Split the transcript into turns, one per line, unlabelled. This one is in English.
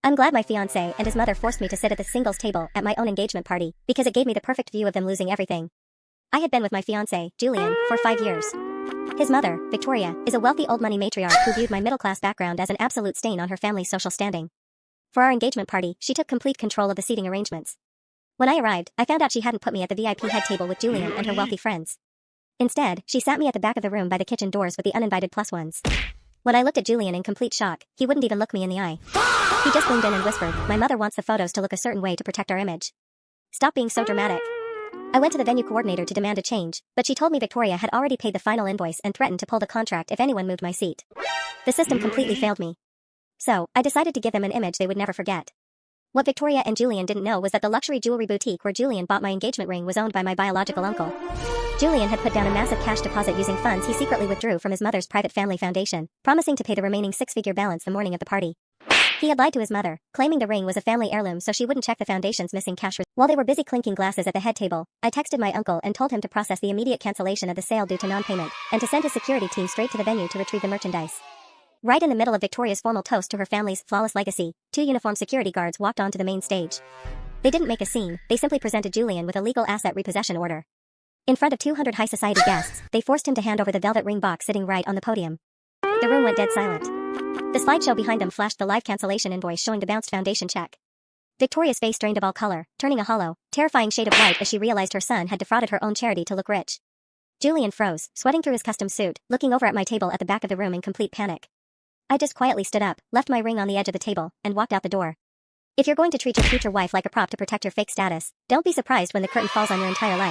I'm glad my fiancé and his mother forced me to sit at the singles table at my own engagement party because it gave me the perfect view of them losing everything. I had been with my fiancé, Julian, for 5 years. His mother, Victoria, is a wealthy old money matriarch who viewed my middle-class background as an absolute stain on her family's social standing. For our engagement party, she took complete control of the seating arrangements. When I arrived, I found out she hadn't put me at the VIP head table with Julian and her wealthy friends. Instead, she sat me at the back of the room by the kitchen doors with the uninvited plus ones. When I looked at Julian in complete shock, he wouldn't even look me in the eye. He just leaned in and whispered, "My mother wants the photos to look a certain way to protect our image. Stop being so dramatic." I went to the venue coordinator to demand a change, but she told me Victoria had already paid the final invoice and threatened to pull the contract if anyone moved my seat. The system completely failed me. So, I decided to give them an image they would never forget. What Victoria and Julian didn't know was that the luxury jewelry boutique where Julian bought my engagement ring was owned by my biological uncle. Julian had put down a massive cash deposit using funds he secretly withdrew from his mother's private family foundation, promising to pay the remaining 6-figure balance the morning of the party. He had lied to his mother, claiming the ring was a family heirloom so she wouldn't check the foundation's missing cash. While they were busy clinking glasses at the head table, I texted my uncle and told him to process the immediate cancellation of the sale due to non-payment, and to send his security team straight to the venue to retrieve the merchandise. Right in the middle of Victoria's formal toast to her family's flawless legacy, 2 uniformed security guards walked onto the main stage. They didn't make a scene, they simply presented Julian with a legal asset repossession order. In front of 200 high society guests, they forced him to hand over the velvet ring box sitting right on the podium. The room went dead silent. The slideshow behind them flashed the live cancellation invoice showing the bounced foundation check. Victoria's face drained of all color, turning a hollow, terrifying shade of white as she realized her son had defrauded her own charity to look rich. Julian froze, sweating through his custom suit, looking over at my table at the back of the room in complete panic. I just quietly stood up, left my ring on the edge of the table, and walked out the door. If you're going to treat your future wife like a prop to protect your fake status, don't be surprised when the curtain falls on your entire life.